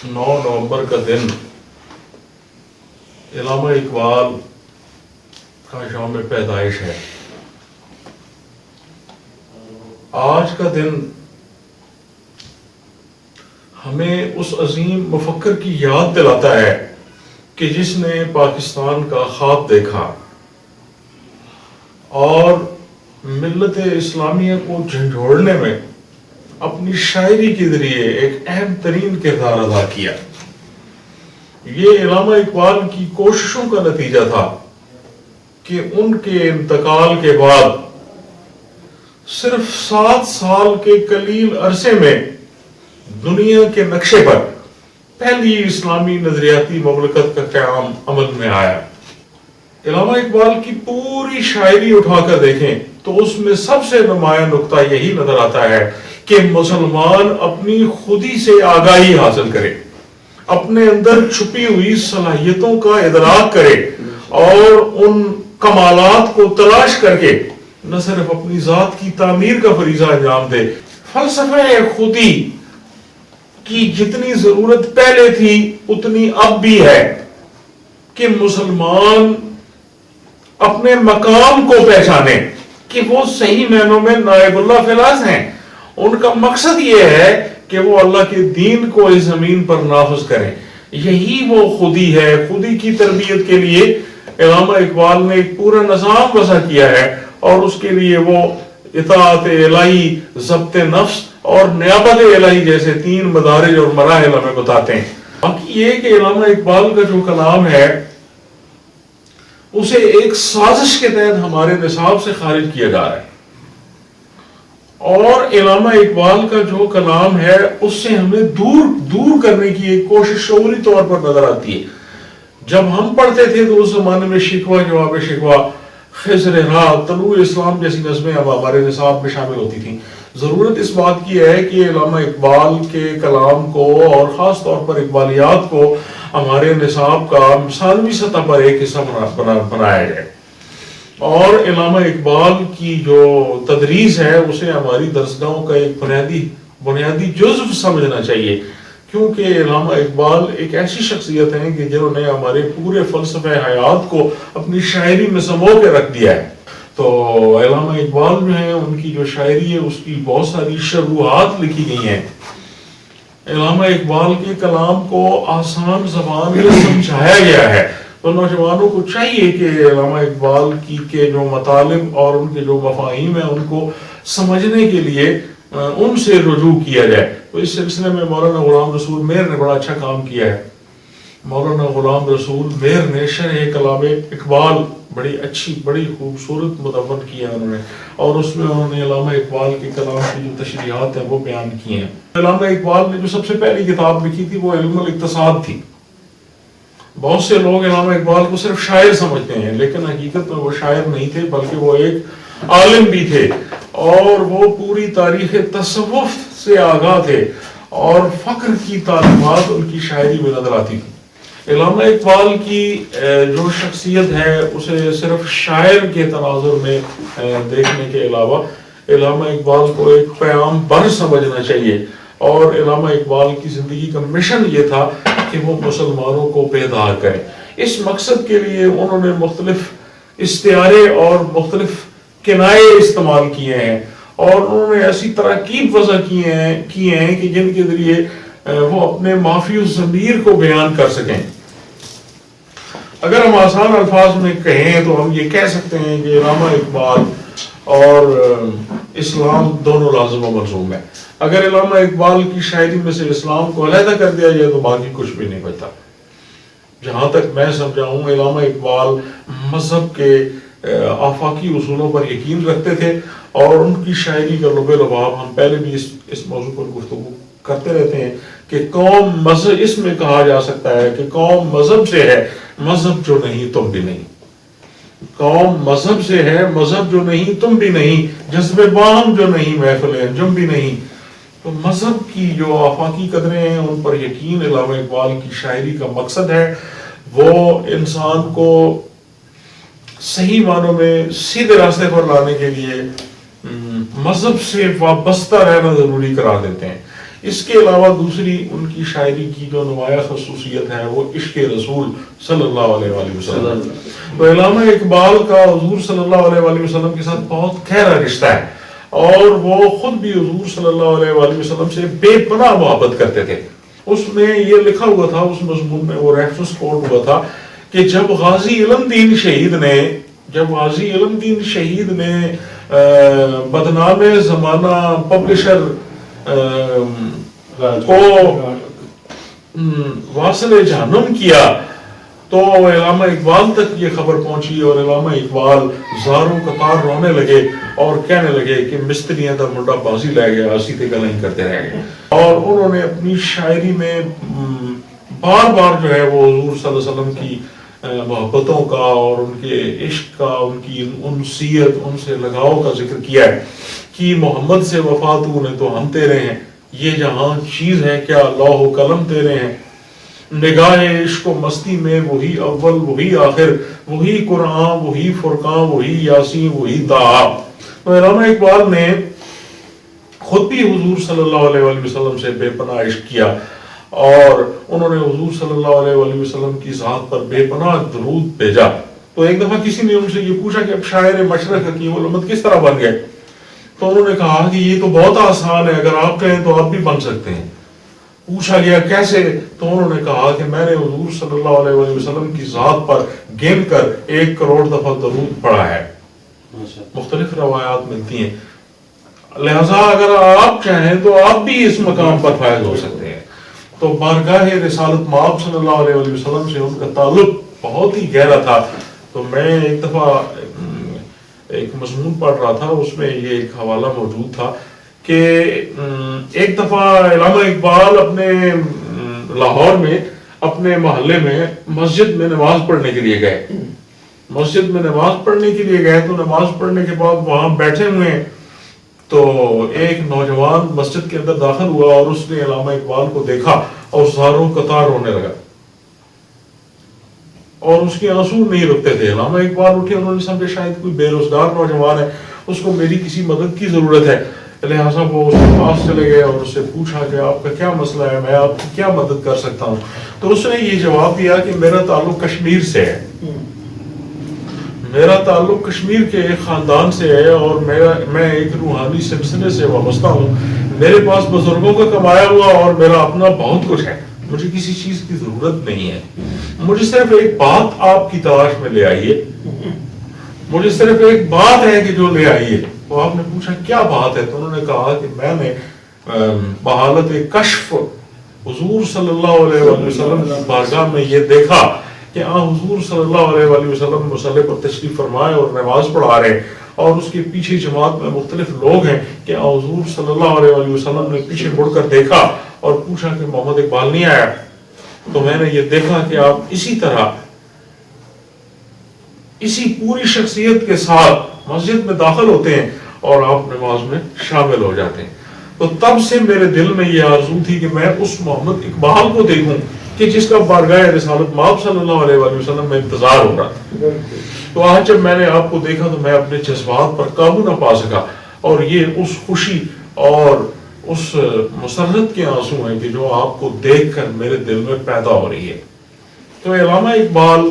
9 نومبر کا دن علامہ اقبال کا یوم پیدائش ہے۔ آج کا دن ہمیں اس عظیم مفکر کی یاد دلاتا ہے کہ جس نے پاکستان کا خواب دیکھا اور ملت اسلامیہ کو جھنجھوڑنے میں اپنی شاعری کے ذریعے ایک اہم ترین کردار ادا کیا۔ یہ علامہ اقبال کی کوششوں کا نتیجہ تھا کہ ان کے انتقال کے بعد صرف 7 سال کے قلیل عرصے میں دنیا کے نقشے پر پہلی اسلامی نظریاتی مملکت کا قیام عمل میں آیا۔ علامہ اقبال کی پوری شاعری اٹھا کر دیکھیں تو اس میں سب سے نمایاں نقطہ یہی نظر آتا ہے کہ مسلمان اپنی خودی سے آگاہی حاصل کرے، اپنے اندر چھپی ہوئی صلاحیتوں کا ادراک کرے اور ان کمالات کو تلاش کر کے نہ صرف اپنی ذات کی تعمیر کا فریضہ انجام دے۔ فلسفہ خودی کی جتنی ضرورت پہلے تھی اتنی اب بھی ہے کہ مسلمان اپنے مقام کو پہچانے کہ وہ صحیح معنوں میں نائب اللہ فی الارض ہیں۔ ان کا مقصد یہ ہے کہ وہ اللہ کے دین کو اس زمین پر نافذ کریں۔ یہی وہ خودی ہے۔ خودی کی تربیت کے لیے علامہ اقبال نے ایک پورا نظام وضع کیا ہے اور اس کے لیے وہ اطاعت الہی، ضبط نفس اور نیابت الہی جیسے 3 مدارج اور مراحل ہمیں بتاتے ہیں۔ باقی یہ کہ علامہ اقبال کا جو کلام ہے اسے ایک سازش کے تحت ہمارے نصاب سے خارج کیا جا رہا ہے، اور علامہ اقبال کا جو کلام ہے اس سے ہمیں دور کرنے کی ایک کوشش شعوری طور پر نظر آتی ہے۔ جب ہم پڑھتے تھے تو اس زمانے میں شکوہ جواب شکوہ، خضر راہ، طلوع اسلام جیسی نظمیں اب ہمارے نصاب میں شامل ہوتی تھیں۔ ضرورت اس بات کی ہے کہ علامہ اقبال کے کلام کو اور خاص طور پر اقبالیات کو ہمارے نصاب کا ثانوی سطح پر ایک حصہ بنایا جائے، اور علامہ اقبال کی جو تدریس ہے اسے ہماری درسگاہوں کا ایک بنیادی جزو سمجھنا چاہیے، کیونکہ علامہ اقبال ایک ایسی شخصیت ہیں کہ جنہوں نے ہمارے پورے فلسفہ حیات کو اپنی شاعری میں سمو کے رکھ دیا ہے۔ تو علامہ اقبال جو ہیں ان کی جو شاعری ہے اس کی بہت ساری شروحات لکھی گئی ہیں۔ علامہ اقبال کے کلام کو آسان زبان میں سمجھایا گیا ہے، تو نوجوانوں کو چاہیے کہ علامہ اقبال کے جو مطالب اور ان کے جو مفاہیم ہیں ان کو سمجھنے کے لیے ان سے رجوع کیا جائے۔ تو اس سلسلے میں مولانا غلام رسول میر نے بڑا اچھا کام کیا ہے۔ مولانا غلام رسول میر نے شرح کلام اقبال بڑی اچھی، بڑی خوبصورت مدون کیا ہے انہوں نے، اور اس میں انہوں نے علامہ اقبال کے کلام کی جو تشریحات ہیں وہ بیان کی ہیں۔ علامہ اقبال نے جو سب سے پہلی کتاب لکھی تھی وہ علم الاقتصاد تھی۔ بہت سے لوگ علامہ اقبال کو صرف شاعر سمجھتے ہیں، لیکن حقیقت میں وہ شاعر نہیں تھے بلکہ وہ ایک عالم بھی تھے، اور وہ پوری تاریخ تصوف سے آگاہ تھے، اور فقر کی تعلیمات ان کی شاعری میں نظر آتی تھی۔ علامہ اقبال کی جو شخصیت ہے اسے صرف شاعر کے تناظر میں دیکھنے کے علاوہ علامہ اقبال کو ایک پیام بر سمجھنا چاہیے، اور علامہ اقبال کی زندگی کا مشن یہ تھا کہ وہ مسلمانوں کو بیدار کریں۔ اس مقصد کے لیے انہوں نے مختلف استعارے اور مختلف کنائے استعمال کیے ہیں، اور انہوں نے ایسی تراکیب وضع کیے ہیں کہ جن کے ذریعے وہ اپنے مافی الضمیر کو بیان کر سکیں۔ اگر ہم آسان الفاظ میں کہیں تو ہم یہ کہہ سکتے ہیں کہ علامہ اقبال اور اسلام دونوں لازم و ملزوم ہیں۔ اگر علامہ اقبال کی شاعری میں سے اسلام کو علیحدہ کر دیا جائے تو باقی کچھ بھی نہیں بچتا۔ جہاں تک میں سمجھا ہوں علامہ اقبال مذہب کے آفاقی اصولوں پر یقین رکھتے تھے، اور ان کی شاعری کا لب لباب ہم پہلے بھی اس موضوع پر گفتگو کرتے رہتے ہیں کہ قوم مذہب، اس میں کہا جا سکتا ہے کہ قوم مذہب سے ہے، مذہب جو نہیں تم بھی نہیں۔ قوم مذہب سے ہے، مذہب جو نہیں تم بھی نہیں، جذبے باہم جو نہیں محفل انجم بھی نہیں۔ تو مذہب کی جو آفاقی قدریں ہیں ان پر یقین علامہ اقبال کی شاعری کا مقصد ہے۔ وہ انسان کو صحیح معنوں میں سیدھے راستے پر لانے کے لیے مذہب سے وابستہ رہنا ضروری قرار دیتے ہیں۔ اس کے علاوہ دوسری ان کی شاعری کی جو نمایاں خصوصیت ہے وہ عشق رسول صلی اللہ علیہ وآلہ وسلم. تو علامہ اقبال کا حضور صلی اللہ علیہ وآلہ وسلم کے ساتھ بہت گہرا رشتہ ہے، اور وہ خود بھی حضور صلی اللہ علیہ وآلہ وسلم سے بے پناہ محبت کرتے تھے. اس میں یہ لکھا ہوا تھا، اس مضمون میں وہ ریفرنس کوٹ ہوا تھا کہ جب غازی علم دین شہید نے بدنام زمانہ پبلشر کو واصل جہنم کیا، تو علامہ اقبال تک یہ خبر پہنچی، اور علامہ اقبال زاروں قطار رونے لگے اور کہنے لگے کہ مستریاں دا منڈا بازی لے گیا، اسی تے گلاں کرتے رہ گئے. اور انہوں نے اپنی شاعری میں بار بار جو ہے وہ حضور صلی اللہ علیہ وسلم کی محبتوں کا اور ان کے عشق کا، ان کی انسیت، ان سے لگاؤ کا ذکر کیا ہے کہ محمد سے وفا تو نے تو ہم تیرے ہیں، یہ جہاں چیز ہے کیا لوح و قلم تیرے ہیں، نگاہ عشق و مستی میں وہی اول وہی آخر، وہی قرآن وہی فرقان وہی یاسین وہی دعا. تو علامہ اقبال نے خود بھی حضور صلی اللہ علیہ وآلہ وسلم سے بے پناہ عشق کیا، اور انہوں نے حضور صلی اللہ علیہ وآلہ وسلم کی ذات پر بے پناہ درود بھیجا. تو ایک دفعہ کسی نے ان سے یہ پوچھا کہ اب شاعر مشرق حکیم الامت کس طرح بن گئے؟ تو انہوں نے کہا کہ یہ تو بہت آسان ہے، اگر آپ کہیں تو آپ بھی بن سکتے ہیں. پوچھا گیا کیسے؟ تو انہوں نے کہا کہ میں نے حضور صلی اللہ علیہ وآلہ وسلم کی ذات پر گن کر 1 کروڑ دفعہ درود پڑھا ہے. مختلف روایات ملتی ہیں، لہذا اگر آپ چاہیں تو آپ بھی اس مقام پر فائز ہو سکتے ہیں. تو بارگاہ رسالت مآب صلی اللہ علیہ وآلہ وسلم سے ان کا تعلق بہت ہی گہرا تھا. تو میں ایک دفعہ ایک مضمون پڑھ رہا تھا، اس میں یہ ایک حوالہ موجود تھا کہ ایک دفعہ علامہ اقبال اپنے لاہور میں اپنے محلے میں مسجد میں نماز پڑھنے کے لیے گئے. تو نماز پڑھنے کے بعد وہاں بیٹھے ہوئے ہیں، تو ایک نوجوان مسجد کے اندر داخل ہوا اور اس نے علامہ اقبال کو دیکھا اور زاروں قطار رونے لگا، اور اس کے آنسو نہیں رکتے تھے. علامہ اقبال اٹھے، انہوں نے سمجھا شاید کوئی بے روزگار نوجوان ہے، اس کو میری کسی مدد کی ضرورت ہے، لہٰذا وہ اس کے پاس چلے گئے اور اس سے پوچھا کہ آپ کا کیا مسئلہ ہے، میں آپ کی کیا مدد کر سکتا ہوں. تو اس نے یہ جواب دیا کہ میرا تعلق کشمیر سے ہے، میرا تعلق کشمیر کے ایک خاندان سے ہے، اور میں ایک روحانی سلسلے سے وابستہ ہوں. میرے پاس بزرگوں کا کمایا ہوا اور میرا اپنا بہت کچھ ہے، مجھے کسی چیز کی ضرورت نہیں ہے. مجھے صرف ایک بات آپ کی تلاش میں لے آئیے، مجھے صرف ایک بات ہے کہ جو لے آئیے. تو آپ نے پوچھا کیا بات ہے؟ تو انہوں نے کہا کہ میں نے بحالت کشف حضور صلی اللہ علیہ وآلہ وسلم کی بارگاہ میں یہ دیکھا کہ حضور صلی اللہ علیہ وآلہ وسلم مصلی پر تشریف فرمائے اور نماز پڑھا رہے ہیں، اور اس کے پیچھے جماعت میں مختلف لوگ ہیں کہ حضور صلی اللہ علیہ وآلہ وسلم نے پیچھے مڑ کر دیکھا اور پوچھا کہ محمد اقبال نہیں آیا. تو میں نے یہ دیکھا کہ آپ اسی طرح اسی پوری شخصیت کے ساتھ مسجد میں داخل ہوتے ہیں اور آپ نماز میں شامل ہو جاتے ہیں. تو تب سے میرے دل میں یہ آرزو تھی کہ میں اس محمد اقبال کو دیکھوں کہ جس کا بارگاہ رسالت مآب صلی اللہ علیہ وآلہ وسلم میں انتظار ہو رہا تھا. تو آج جب میں نے آپ کو دیکھا تو میں اپنے جذبات پر قابو نہ پا سکا، اور یہ اس خوشی اور اس مسرت کے آنسو ہیں کہ جو آپ کو دیکھ کر میرے دل میں پیدا ہو رہی ہے. تو علامہ اقبال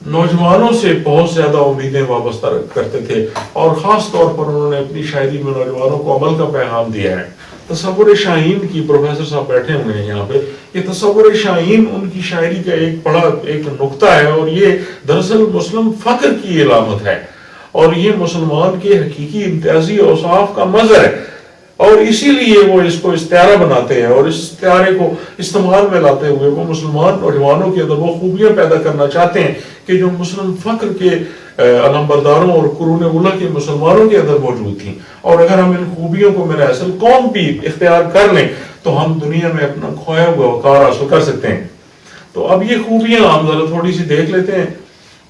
نوجوانوں سے بہت زیادہ امیدیں وابستہ کرتے تھے، اور خاص طور پر انہوں نے اپنی شاعری میں نوجوانوں کو عمل کا پیغام دیا ہے. تصور شاہین کی، پروفیسر صاحب بیٹھے ہوئے ہیں یہاں پہ، یہ تصور شاہین ان کی شاعری کا ایک بڑا ایک نقطہ ہے، اور یہ دراصل مسلم فخر کی علامت ہے، اور یہ مسلمان کے حقیقی امتیازی اوصاف کا مظہر ہے. اور اسی لیے وہ اس کو استعارہ بناتے ہیں، اور اس استعارے کو استعمال میں لاتے ہوئے وہ مسلمان نوجوانوں کے اندر وہ خوبیاں پیدا کرنا چاہتے ہیں کہ جو مسلم فخر کے علمبرداروں اور قرون اولیٰ کے مسلمانوں کے اندر موجود تھیں. اور اگر ہم ان خوبیوں کو میرا اصل قوم بھی اختیار کر لیں تو ہم دنیا میں اپنا کھویا ہوا وقار حاصل کر سکتے ہیں. تو اب یہ خوبیاں ہم ذرا تھوڑی سی دیکھ لیتے ہیں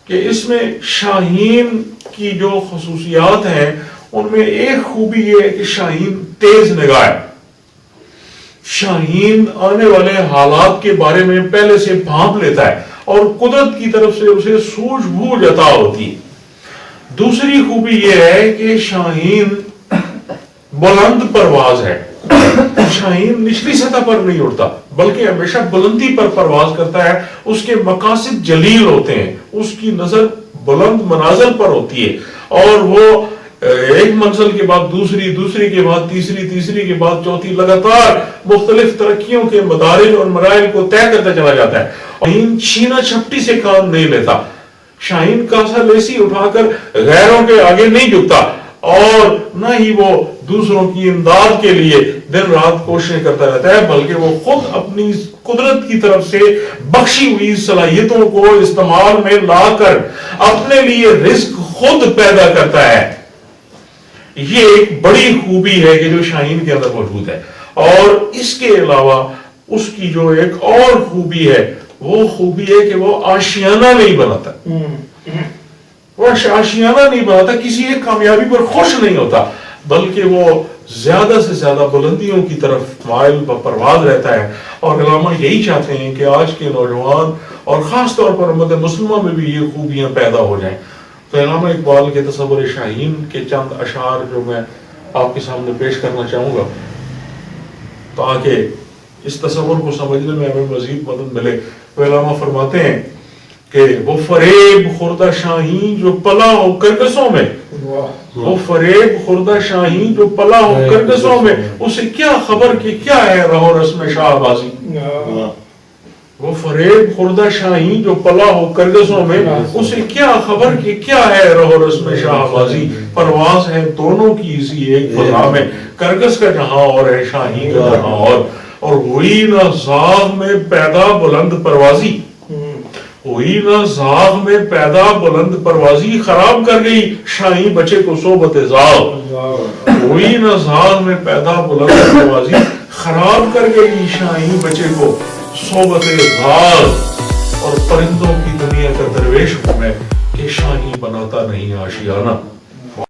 کہ اس میں شاہین کی جو خصوصیات ہیں ان میں ایک خوبی یہ ہے کہ شاہین تیز نگاہ ہے. شاہین آنے والے حالات کے بارے میں پہلے سے بھانپ لیتا ہے اور قدرت کی طرف سے اسے سوجھ بوجھ عطا ہوتی ہے. دوسری خوبی یہ ہے کہ شاہین بلند پرواز ہے. شاہین نچلی سطح پر نہیں اڑتا بلکہ ہمیشہ بلندی پر پرواز کرتا ہے. اس کے مقاصد جلیل ہوتے ہیں, اس کی نظر بلند منازل پر ہوتی ہے, اور وہ ایک منزل کے بعد دوسری, دوسری کے بعد تیسری, تیسری کے بعد چوتھی, لگاتار مختلف ترقیوں کے مدارج اور مراحل کو طے کرتا چلا جاتا ہے. شاہین چھینا چھپٹی سے کام نہیں لیتا. شاہین کاسا لیسی اٹھا کر غیروں کے آگے نہیں جھکتا, اور نہ ہی وہ دوسروں کی امداد کے لیے دن رات کوششیں کرتا رہتا ہے, بلکہ وہ خود اپنی قدرت کی طرف سے بخشی ہوئی صلاحیتوں کو استعمال میں لا کر اپنے لیے رزق خود پیدا کرتا ہے. یہ ایک بڑی خوبی ہے کہ جو شاہین کے اندر موجود ہے. اور اس کے علاوہ اس کی جو ایک اور خوبی ہے, وہ خوبی ہے کہ وہ آشیانہ نہیں بناتا. وہ آشیانہ نہیں بناتا, کسی ایک کامیابی پر خوش نہیں ہوتا, بلکہ وہ زیادہ سے زیادہ بلندیوں کی طرف مائل پرواز رہتا ہے. اور علامہ یہی چاہتے ہیں کہ آج کے نوجوان اور خاص طور پر امت مسلمہ میں بھی یہ خوبیاں پیدا ہو جائیں. تو علامہ اقبال کے تصور شاہین کے چند اشعار جو میں آپ کے سامنے پیش کرنا چاہوں گا تاکہ اس تصور کو سمجھنے میں ہمیں مزید مدد ملے. تو علامہ فرماتے ہیں کہ وہ فریب خوردہ شاہین جو پلا ہو کرکسوں میں, وہ فریب خوردہ شاہین جو پلا ہو کرکسوں میں, اسے کیا خبر کہ کیا ہے رہو رسم شاہ بازی. وہ فریب خوردہ شاہین جو پلا ہو کرگسوں میں, اسے کیا خبر کہ کیا ہے رہو رسم شاہ بازی. پرواز ہے دونوں کی اسی ایک فضا میں, کرگس کا جہاں اور ہے شاہین کا جہاں اور ہوئی نہ زاغ میں پیدا بلند پروازی. ہوئی نہ زاغ میں پیدا بلند پروازی, خراب کر گئی شاہین بچے کو صحبت زاغ. ہوئی نہ زاغ میں پیدا بلند پروازی, خراب کر گئی شاہین بچے کو صحبت زاغ. اور پرندوں کی دنیا کا درویش ہوں میں کہ شاہین بناتا نہیں آشیانہ.